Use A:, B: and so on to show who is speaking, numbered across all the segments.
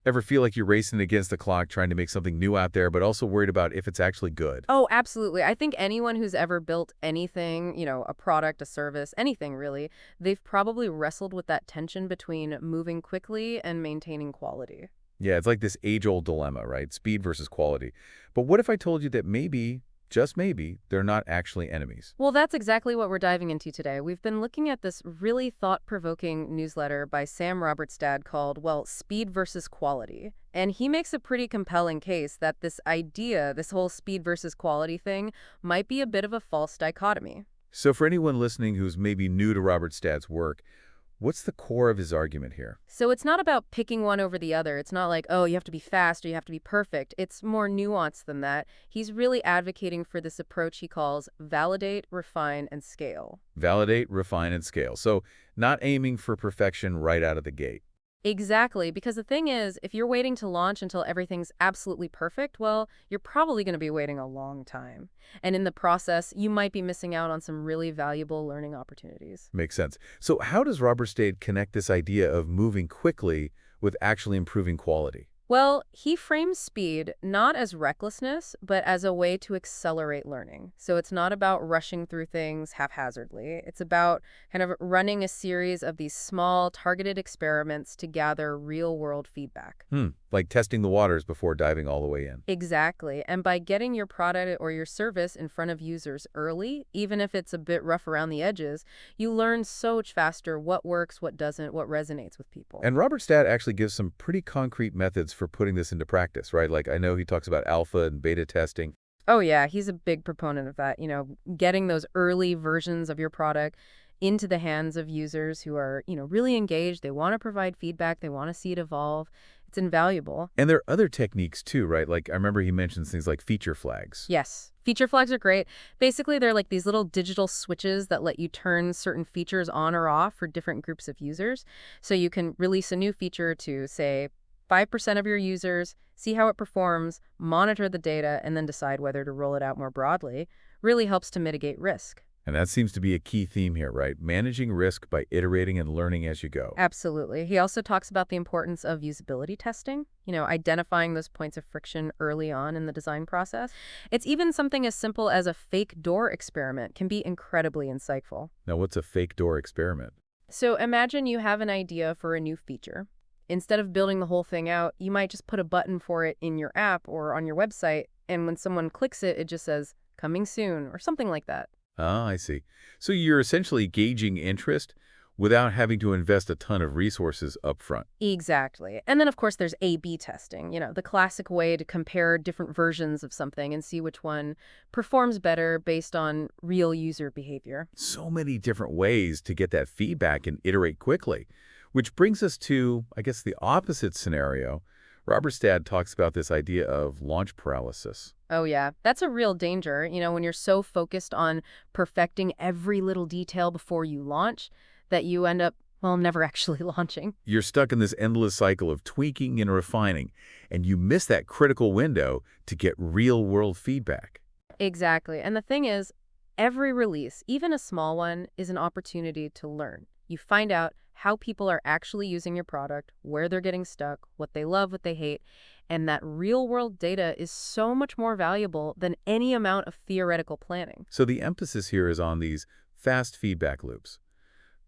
A: Ever feel like you're racing against the clock trying to make something new out there, but also worried about if it's actually good?
B: Oh, absolutely. I think anyone who's ever built anything, a product, a service, anything really, they've probably wrestled with that tension between moving quickly and maintaining quality.
A: Yeah, it's like this age-old dilemma, right? Speed versus quality. But what if I told you that maybe, just maybe, they're not actually enemies?
B: Well, that's exactly what we're diving into today. We've been looking at this really thought-provoking newsletter by Sam Robertstad called, well, Speed versus Quality. And he makes a pretty compelling case that this idea, this whole speed versus quality thing, might be a bit of a false dichotomy.
A: So for anyone listening who's maybe new to Robert Stad's work, what's the core of his argument here?
B: So it's not about picking one over the other. It's not like, oh, you have to be fast or you have to be perfect. It's more nuanced than that. He's really advocating for this approach he calls validate, refine, and scale.
A: Validate, refine, and scale. So not aiming for perfection right out of the gate.
B: Exactly, because the thing is, if you're waiting to launch until everything's absolutely perfect, well, you're probably going to be waiting a long time. And in the process, you might be missing out on some really valuable learning opportunities.
A: Makes sense. So how does Robert Stade connect this idea of moving quickly with actually improving quality?
B: Well, he frames speed not as recklessness, but as a way to accelerate learning. So it's not about rushing through things haphazardly. It's about kind of running a series of these small, targeted experiments to gather real-world feedback.
A: Like testing the waters before diving all the way in.
B: Exactly. And by getting your product or your service in front of users early, even if it's a bit rough around the edges, you learn so much faster what works, what doesn't, what resonates with people.
A: And Robert Stad actually gives some pretty concrete methods for putting this into practice, right? Like I know he talks about alpha and beta testing.
B: Oh, yeah, he's a big proponent of that. Getting those early versions of your product into the hands of users who are, really engaged. They want to provide feedback. They want to see it evolve. It's invaluable.
A: And there are other techniques too, right? Like I remember he mentions things like feature flags.
B: Yes. Feature flags are great. Basically, they're like these little digital switches that let you turn certain features on or off for different groups of users. So you can release a new feature to, say, 5% of your users, see how it performs, monitor the data, and then decide whether to roll it out more broadly. Really helps to mitigate risk.
A: And that seems to be a key theme here, right? Managing risk by iterating and learning as you go.
B: Absolutely. He also talks about the importance of usability testing, identifying those points of friction early on in the design process. It's even something as simple as a fake door experiment can be incredibly insightful.
A: Now, what's a fake door experiment?
B: So imagine you have an idea for a new feature. Instead of building the whole thing out, you might just put a button for it in your app or on your website, and when someone clicks it, it just says, coming soon, or something like that.
A: Ah, I see. So you're essentially gauging interest without having to invest a ton of resources up front.
B: Exactly. And then, of course, there's A/B testing, the classic way to compare different versions of something and see which one performs better based on real user behavior.
A: So many different ways to get that feedback and iterate quickly, which brings us to, I guess, the opposite scenario. Robert Stad talks about this idea of launch paralysis.
B: Oh, yeah. That's a real danger, when you're so focused on perfecting every little detail before you launch that you end up, well, never actually launching.
A: You're stuck in this endless cycle of tweaking and refining, and you miss that critical window to get real-world feedback.
B: Exactly. And the thing is, every release, even a small one, is an opportunity to learn. You find out how people are actually using your product, where they're getting stuck, what they love, what they hate, and that real-world data is so much more valuable than any amount of theoretical planning.
A: So the emphasis here is on these fast feedback loops.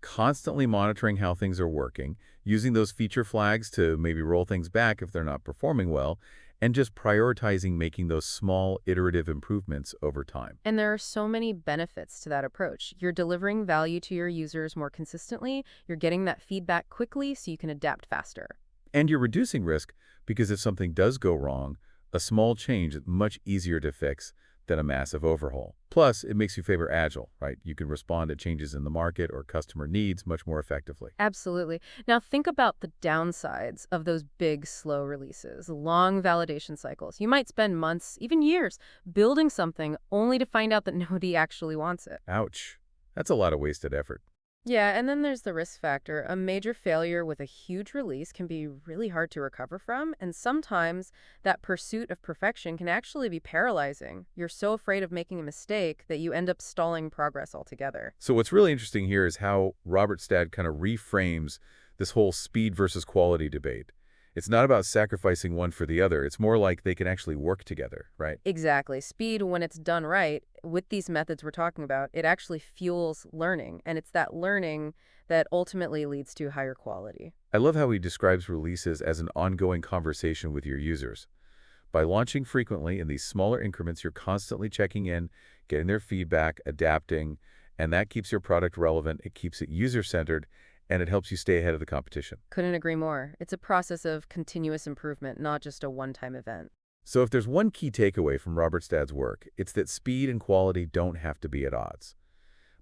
A: Constantly monitoring how things are working, using those feature flags to maybe roll things back if they're not performing well, and just prioritizing making those small iterative improvements over time.
B: And there are so many benefits to that approach. You're delivering value to your users more consistently, you're getting that feedback quickly so you can adapt faster.
A: And you're reducing risk because if something does go wrong, a small change is much easier to fix than a massive overhaul. Plus, it makes you favor agile, right? You can respond to changes in the market or customer needs much more effectively.
B: Absolutely. Now think about the downsides of those big, slow releases, long validation cycles. You might spend months, even years, building something only to find out that nobody actually wants it.
A: Ouch. That's a lot of wasted effort.
B: Yeah, and then there's the risk factor. A major failure with a huge release can be really hard to recover from, and sometimes that pursuit of perfection can actually be paralyzing. You're so afraid of making a mistake that you end up stalling progress altogether.
A: So what's really interesting here is how Robert Stad kind of reframes this whole speed versus quality debate. It's not about sacrificing one for the other. It's more like they can actually work together, right?
B: Exactly. Speed, when it's done right, with these methods we're talking about, it actually fuels learning. And it's that learning that ultimately leads to higher quality.
A: I love how he describes releases as an ongoing conversation with your users. By launching frequently in these smaller increments, you're constantly checking in, getting their feedback, adapting, and that keeps your product relevant, it keeps it user-centered, and it helps you stay ahead of the competition.
B: Couldn't agree more. It's a process of continuous improvement, not just a one-time event.
A: So if there's one key takeaway from Robertstad's work, it's that speed and quality don't have to be at odds.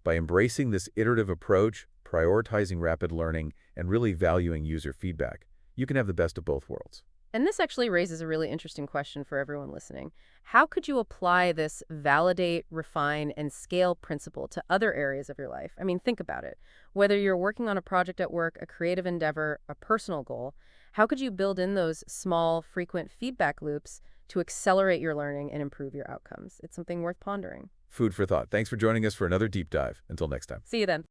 A: By embracing this iterative approach, prioritizing rapid learning, and really valuing user feedback, you can have the best of both worlds.
B: And this actually raises a really interesting question for everyone listening. How could you apply this validate, refine, and scale principle to other areas of your life? I mean, think about it. Whether you're working on a project at work, a creative endeavor, a personal goal, how could you build in those small, frequent feedback loops to accelerate your learning and improve your outcomes? It's something worth pondering.
A: Food for thought. Thanks for joining us for another deep dive. Until next time.
B: See you then.